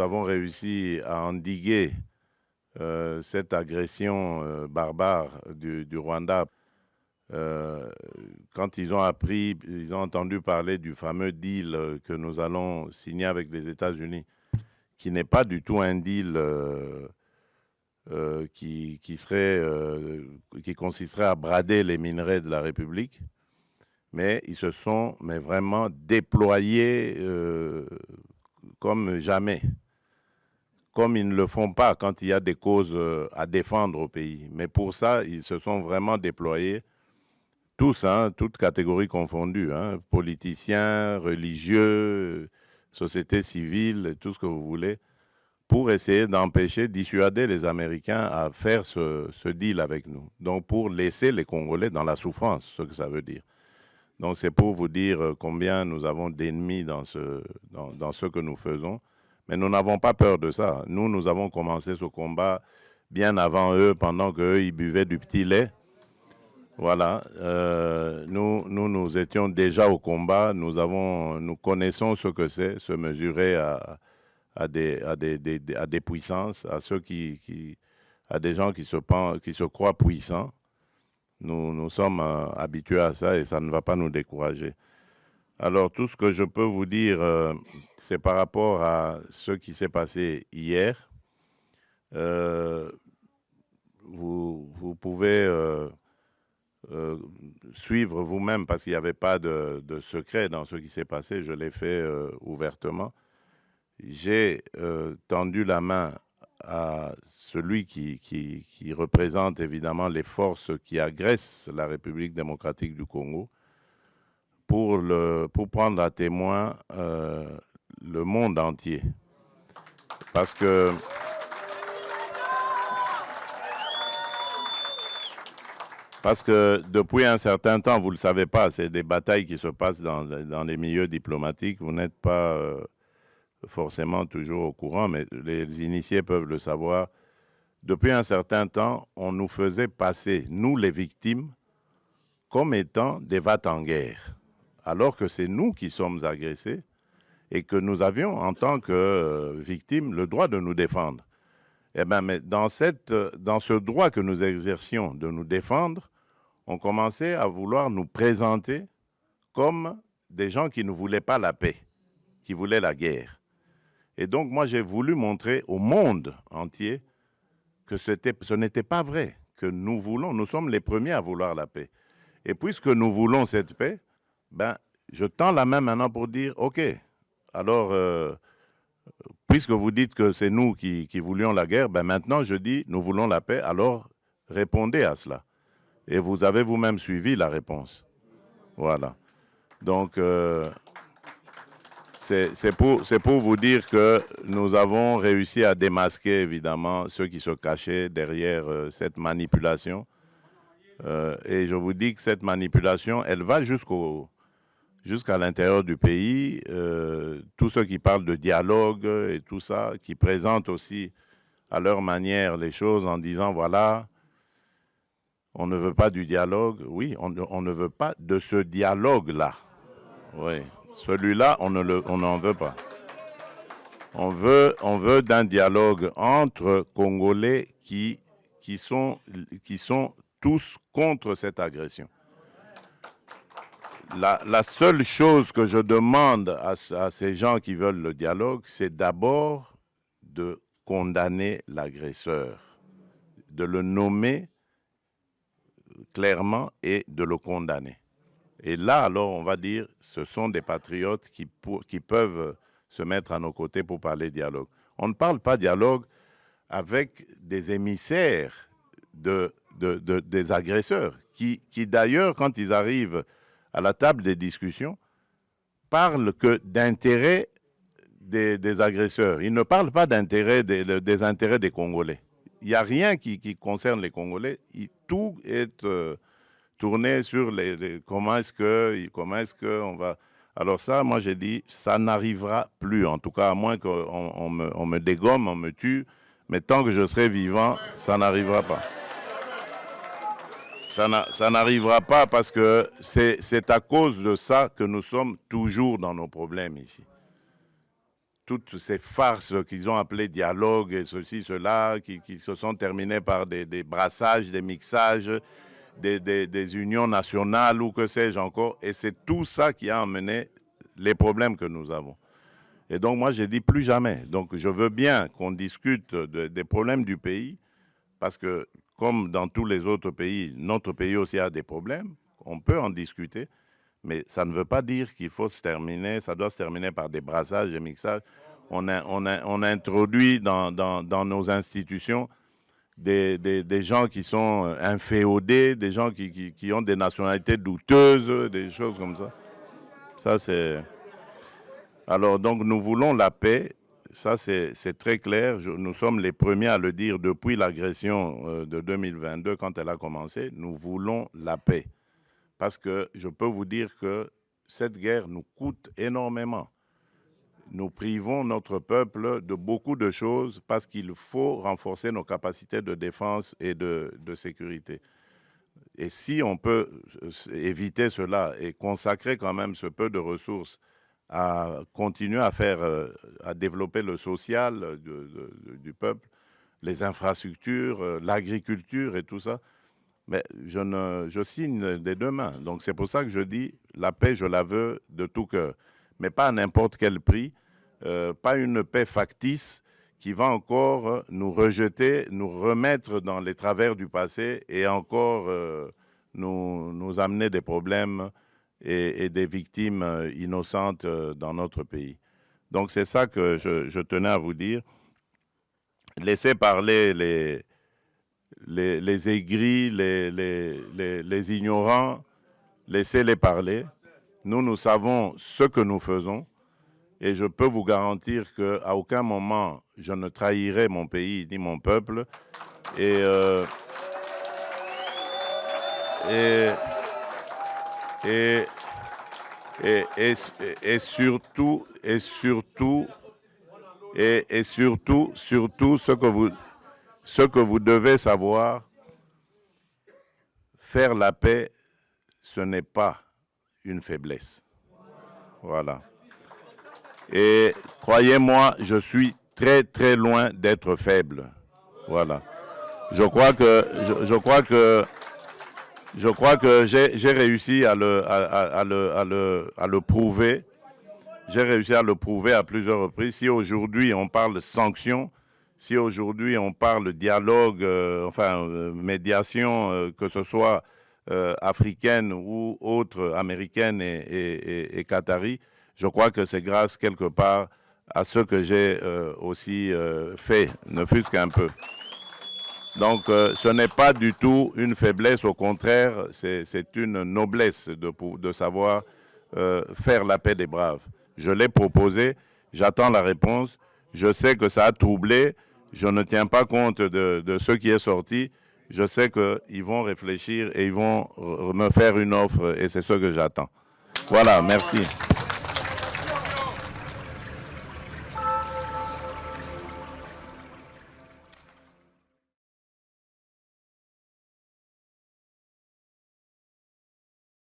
avons réussi à endiguer cette agression barbare du Rwanda. Euh, Quand ils ont appris, ils ont entendu parler du fameux deal que nous allons signer avec les États-Unis, qui n'est pas du tout un deal qui consisterait à brader les minerais de la République, mais ils se sont vraiment déployés comme jamais, comme ils ne le font pas quand il y a des causes à défendre au pays. Mais pour ça, ils se sont vraiment déployés, tous, hein, toutes catégories confondues, hein, politiciens, religieux, société civile, tout ce que vous voulez, pour essayer d'empêcher, dissuader les Américains à faire ce deal avec nous. Donc pour laisser les Congolais dans la souffrance, ce que ça veut dire. Donc c'est pour vous dire combien nous avons d'ennemis dans ce que nous faisons. Mais nous n'avons pas peur de ça. Nous avons commencé ce combat bien avant eux, pendant qu'eux, ils buvaient du petit lait. Voilà. Nous étions déjà au combat. Nous connaissons ce que c'est, se mesurer à des puissances, à des gens qui se croient puissants. Nous sommes habitués à ça et ça ne va pas nous décourager. Alors, tout ce que je peux vous dire, c'est par rapport à ce qui s'est passé hier. Vous pouvez suivre vous-même parce qu'il n'y avait pas de secret dans ce qui s'est passé. Je l'ai fait ouvertement. J'ai tendu la main à celui qui représente évidemment les forces qui agressent la République démocratique du Congo pour prendre à témoin le monde entier. Parce que depuis un certain temps, vous ne le savez pas, c'est des batailles qui se passent dans les milieux diplomatiques. Vous n'êtes pas forcément toujours au courant, mais les initiés peuvent le savoir. Depuis un certain temps, on nous faisait passer, nous les victimes, comme étant des va-t-en-guerre, alors que c'est nous qui sommes agressés et que nous avions, en tant que victimes, le droit de nous défendre. Eh bien, mais dans ce droit que nous exercions de nous défendre, on commençait à vouloir nous présenter comme des gens qui ne voulaient pas la paix, qui voulaient la guerre. Et donc, moi, j'ai voulu montrer au monde entier que ce n'était pas vrai, que nous sommes les premiers à vouloir la paix. Et puisque nous voulons cette paix, ben, je tends la main maintenant pour dire, OK, alors, puisque vous dites que c'est nous qui voulions la guerre, ben maintenant je dis, nous voulons la paix, alors répondez à cela. Et vous avez vous-même suivi la réponse. Voilà. Donc, c'est pour vous dire que nous avons réussi à démasquer, évidemment, ceux qui se cachaient derrière cette manipulation. Et je vous dis que cette manipulation, elle va jusqu'à l'intérieur du pays. Tous ceux qui parlent de dialogue et tout ça, qui présentent aussi à leur manière les choses en disant, voilà, on ne veut pas du dialogue. Oui, on ne veut pas de ce dialogue-là. Oui. Celui-là, on n'en veut pas. On veut d'un dialogue entre Congolais qui sont tous contre cette agression. La seule chose que je demande à ces gens qui veulent le dialogue, c'est d'abord de condamner l'agresseur, de le nommer clairement et de le condamner. Et là, alors, on va dire, ce sont des patriotes qui peuvent se mettre à nos côtés pour parler dialogue. On ne parle pas dialogue avec des émissaires des agresseurs, qui d'ailleurs, quand ils arrivent à la table des discussions, parlent que d'intérêts des agresseurs. Ils ne parlent pas des intérêts des Congolais. Il n'y a rien qui concerne les Congolais. Tout est tourné sur comment est-ce que on va. Alors ça, moi j'ai dit, ça n'arrivera plus, en tout cas à moins qu'on me dégomme, on me tue, mais tant que je serai vivant, ça n'arrivera pas. Ça n'arrivera pas parce que c'est à cause de ça que nous sommes toujours dans nos problèmes ici. toutes ces farces qu'ils ont appelées dialogue et ceci, cela, qui se sont terminées par des brassages, des mixages, des unions nationales ou que sais-je encore. Et c'est tout ça qui a amené les problèmes que nous avons. Et donc moi, j'ai dit plus jamais. Donc je veux bien qu'on discute des problèmes du pays, parce que comme dans tous les autres pays, notre pays aussi a des problèmes. On peut en discuter, mais ça ne veut pas dire qu'il faut se terminer, ça doit se terminer par des brassages, des mixages. On a introduit dans nos institutions des gens qui sont inféodés, des gens qui ont des nationalités douteuses, des choses comme ça. Ça, c'est... Alors, donc, nous voulons la paix. Ça, c'est très clair. Nous sommes les premiers à le dire depuis l'agression de 2022, quand elle a commencé. Nous voulons la paix. Parce que je peux vous dire que cette guerre nous coûte énormément. Nous privons notre peuple de beaucoup de choses parce qu'il faut renforcer nos capacités de défense et de sécurité. Et si on peut éviter cela et consacrer quand même ce peu de ressources à continuer à développer le social du peuple, les infrastructures, l'agriculture et tout ça, mais je signe des deux mains. Donc c'est pour ça que je dis, la paix, je la veux de tout cœur, mais pas à n'importe quel prix, pas une paix factice qui va encore nous rejeter, nous remettre dans les travers du passé et encore nous amener des problèmes et des victimes innocentes dans notre pays. Donc c'est ça que je tenais à vous dire. Laissez parler les aigris, les ignorants, laissez-les parler. Nous savons ce que nous faisons et je peux vous garantir qu'à aucun moment je ne trahirai mon pays ni mon peuple. Et surtout, ce que vous devez savoir, faire la paix, ce n'est pas une faiblesse. Voilà. Et croyez-moi, je suis très très loin d'être faible. Voilà. Je crois que j'ai réussi à le prouver. J'ai réussi à le prouver à plusieurs reprises. Si aujourd'hui on parle sanctions, si aujourd'hui on parle dialogue, médiation, que ce soit africaine ou autre, américaine et qatari, je crois que c'est grâce quelque part à ce que j'ai aussi fait, ne fût-ce qu'un peu. Donc, ce n'est pas du tout une faiblesse, au contraire, c'est une noblesse de savoir faire la paix des braves. Je l'ai proposé, j'attends la réponse, je sais que ça a troublé, je ne tiens pas compte de ce qui est sorti, je sais qu'ils vont réfléchir et ils vont me faire une offre et c'est ce que j'attends. Voilà, merci.